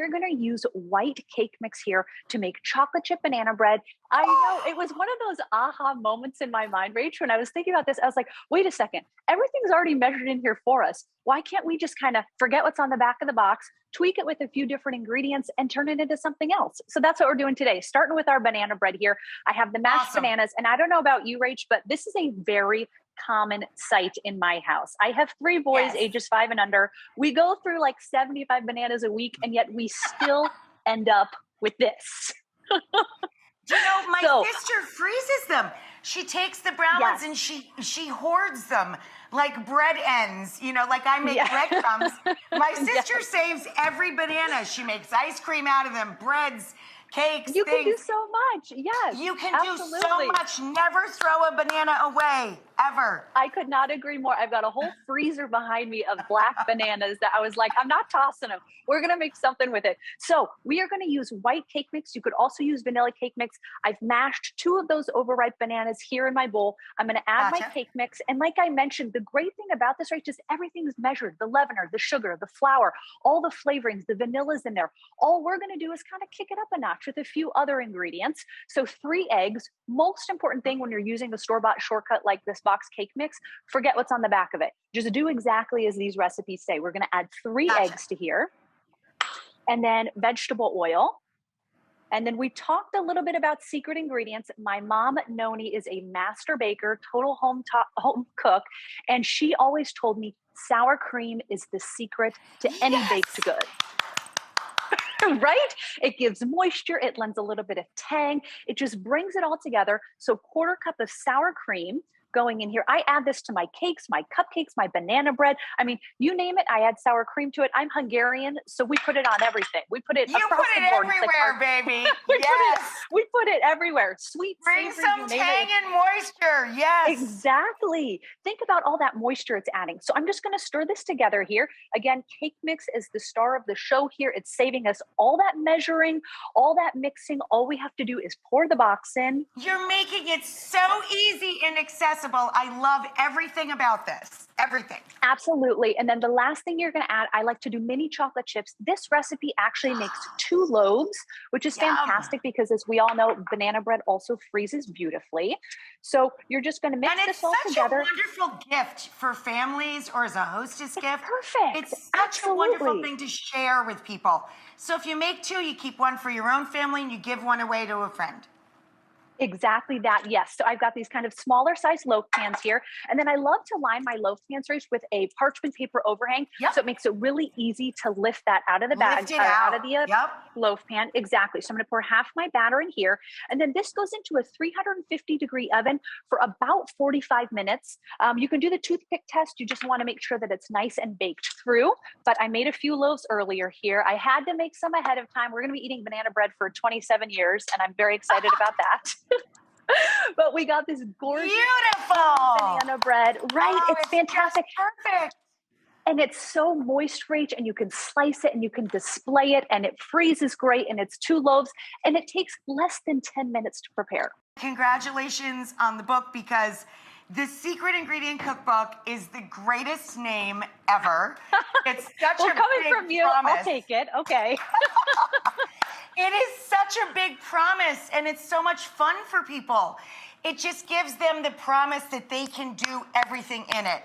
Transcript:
are going to use white cake mix here to make chocolate chip banana bread. I know it was one of those aha moments in my mind, Rach, when I was thinking about this. I was like, wait a second, everything's already measured in here for us. Why can't we just kind of forget what's on the back of the box, tweak it with a few different ingredients, and turn it into something else? So that's what we're doing today, starting with our banana bread here. I have the mashed bananas, and I don't know about you, Rach, but this is a very common sight in my house. I have 3 boys, ages 5 and under. We go through like 75 bananas a week, and yet we still end up with this. Do you know, my sister freezes them. She takes the brown ones and she hoards them like bread ends, you know, like I make breadcrumbs. My sister saves every banana. She makes ice cream out of them, breads, cakes, You things. can do so much. Yes. You can do so much. Never throw a banana away, ever. I could not agree more. I've got a whole freezer behind me of black bananas that I was like, I'm not tossing them. We're going to make something with it. So we are going to use white cake mix. You could also use vanilla cake mix. I've mashed 2 of those overripe bananas here in my bowl. I'm going to add my cake mix. And like I mentioned, the great thing about this, right, just everything is measured. The leavener, the sugar, the flour, all the flavorings, the vanilla's in there. All we're going to do is kind of kick it up a notch with a few other ingredients. So 3 eggs. Most important thing when you're using a store-bought shortcut like this box cake mix, forget what's on the back of it. Just do exactly as these recipes say. We're going to add 3 eggs to here, and then vegetable oil. And then we talked a little bit about secret ingredients. My mom, Noni, is a master baker, total home cook, and she always told me sour cream is the secret to any baked good. Right? It gives moisture. It lends a little bit of tang. It just brings it all together. So 1/4 cup of sour cream going in here. I add this to my cakes, my cupcakes, my banana bread. I mean, you name it, I add sour cream to it. I'm Hungarian, so we put it on everything. We put it across the board. You put it everywhere, baby. We put it everywhere. Sweet, bring savory, some tang and moisture. Yes. Exactly. Think about all that moisture it's adding. So I'm just going to stir this together here. Again, cake mix is the star of the show here. It's saving us all that measuring, all that mixing. All we have to do is pour the box in. You're making it so easy and accessible. I love everything about this. Everything. Absolutely. And then the last thing you're going to add, I like to do mini chocolate chips. This recipe actually makes 2 loaves, which is fantastic because, as we all know, banana bread also freezes beautifully. So you're just going to mix this all together. And it's such a wonderful gift for families or as a hostess gift. Perfect. It's such a wonderful thing to share with people. So if you make 2, you keep 1 for your own family and you give 1 away to a friend. Exactly that. Yes. So I've got these kind of smaller size loaf pans here. And then I love to line my loaf pans with a parchment paper overhang. So it makes it really easy to lift that out of the bag, out of the loaf pan. Exactly. So I'm going to pour half my batter in here. And then this goes into a 350-degree oven for about 45 minutes. You can do the toothpick test. You just want to make sure that it's nice and baked through. But I made a few loaves earlier here. I had to make some ahead of time. We're going to be eating banana bread for 27 years, and I'm very excited about that. But we got this gorgeous banana bread, right? It's fantastic. Perfect. And it's so moist, Rach, and you can slice it and you can display it, and it freezes great, and it's 2 loaves, and it takes less than 10 minutes to prepare. Congratulations on the book, because the Secret Ingredient Cookbook is the greatest name ever. It's such a coming big from you, promise. I'll take it. Okay. It is such a big promise, and it's so much fun for people. It just gives them the promise that they can do everything in it.